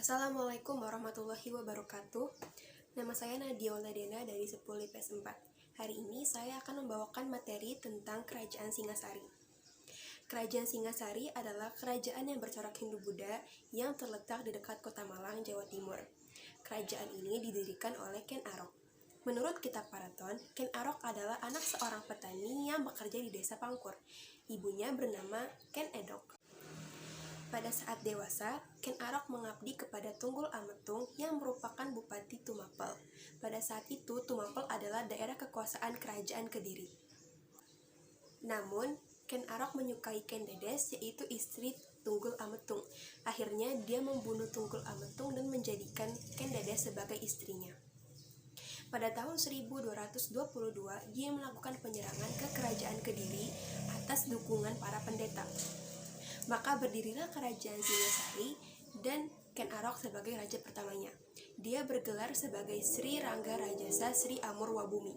Assalamualaikum warahmatullahi wabarakatuh. Nama saya Nadia Oladena dari 10 IPS 4. Hari ini saya akan membawakan materi tentang Kerajaan Singasari. Kerajaan Singasari adalah kerajaan yang bercorak Hindu-Buddha yang terletak di dekat Kota Malang, Jawa Timur. Kerajaan ini didirikan oleh Ken Arok. Menurut kitab Paraton, Ken Arok adalah anak seorang petani yang bekerja di desa Pangkur. Ibunya bernama Ken Edok. Pada saat dewasa, Ken Arok mengabdi kepada Tunggul Ametung yang merupakan Bupati Tumapel. Pada saat itu, Tumapel adalah daerah kekuasaan Kerajaan Kediri. Namun, Ken Arok menyukai Ken Dedes, yaitu istri Tunggul Ametung. Akhirnya, dia membunuh Tunggul Ametung dan menjadikan Ken Dedes sebagai istrinya. Pada tahun 1222, dia melakukan penyerangan ke Kerajaan Kediri atas dukungan para pendeta. Maka berdirilah Kerajaan Singasari dan Ken Arok sebagai raja pertamanya. Dia bergelar sebagai Sri Rangga Rajasa Sri Amurwabumi.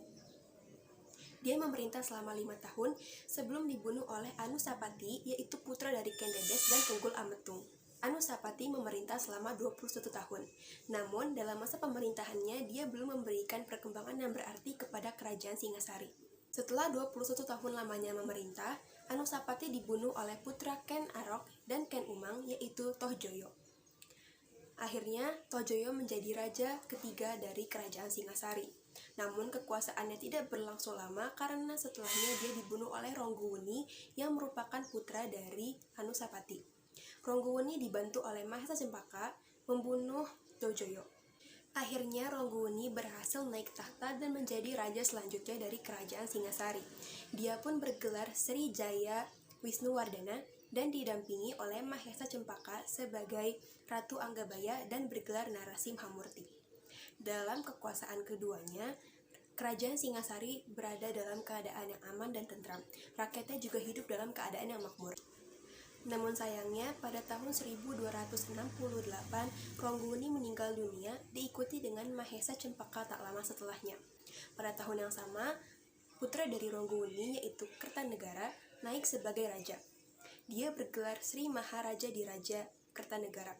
Dia memerintah selama 5 tahun sebelum dibunuh oleh Anusapati, yaitu putra dari Ken Dedes dan Tunggul Ametung. Anusapati memerintah selama 21 tahun. Namun, dalam masa pemerintahannya, dia belum memberikan perkembangan yang berarti kepada Kerajaan Singasari. Setelah 21 tahun lamanya memerintah, Anusapati dibunuh oleh putra Ken Arok dan Ken Umang, yaitu Tohjoyo. Akhirnya, Tohjoyo menjadi raja ketiga dari Kerajaan Singasari. Namun, kekuasaannya tidak berlangsung lama karena setelahnya dia dibunuh oleh Rongguwuni yang merupakan putra dari Anusapati. Rongguwuni dibantu oleh Mahesa Cempaka membunuh Tohjoyo. Akhirnya Rongguwuni berhasil naik tahta dan menjadi raja selanjutnya dari Kerajaan Singasari. Dia pun bergelar Sri Jaya Wisnuwardana dan didampingi oleh Mahesa Cempaka sebagai Ratu Anggabaya dan bergelar Narasimhamurti. Dalam kekuasaan keduanya, Kerajaan Singasari berada dalam keadaan yang aman dan tentram. Rakyatnya juga hidup dalam keadaan yang makmur. Namun sayangnya, pada tahun 1268, Rongguwuni meninggal dunia, diikuti dengan Mahesa Cempaka tak lama setelahnya. Pada tahun yang sama, putra dari Rongguwuni, yaitu Kertanegara, naik sebagai raja. Dia bergelar Sri Maharaja Diraja Kertanegara.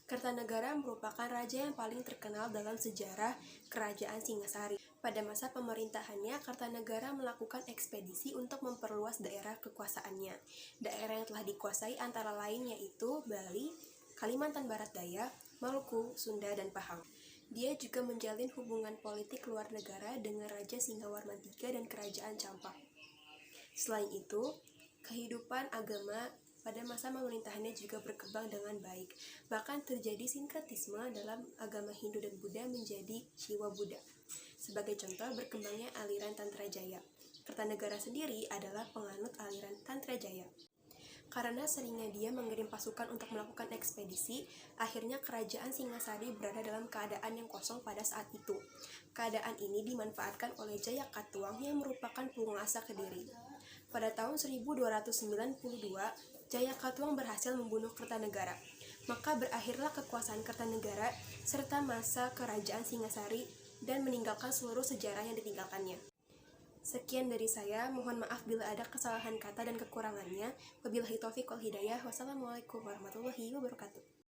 Kertanegara merupakan raja yang paling terkenal dalam sejarah Kerajaan Singasari. Pada masa pemerintahannya, Kertanegara melakukan ekspedisi untuk memperluas daerah kekuasaannya. Daerah yang telah dikuasai antara lain yaitu Bali, Kalimantan Barat Daya, Maluku, Sunda, dan Pahang. Dia juga menjalin hubungan politik luar negara dengan Raja Singawarman III dan Kerajaan Campak. Selain itu, kehidupan agama pada masa pemerintahannya juga berkembang dengan baik. Bahkan terjadi sinkretisme dalam agama Hindu dan Buddha menjadi Shiva Buddha. Sebagai contoh, berkembangnya aliran Tantra Jaya. Kertanegara sendiri adalah penganut aliran Tantra Jaya. Karena seringnya dia mengirim pasukan untuk melakukan ekspedisi, akhirnya Kerajaan Singasari berada dalam keadaan yang kosong pada saat itu. Keadaan ini dimanfaatkan oleh Jayakatwang yang merupakan penguasa Kediri. Pada tahun 1292, Jayakatwang berhasil membunuh Kertanegara. Maka berakhirlah kekuasaan Kertanegara serta masa Kerajaan Singasari dan meninggalkan seluruh sejarah yang ditinggalkannya. Sekian dari saya, mohon maaf bila ada kesalahan kata dan kekurangannya. Wabillahi taufiq wal hidayah. Wassalamualaikum warahmatullahi wabarakatuh.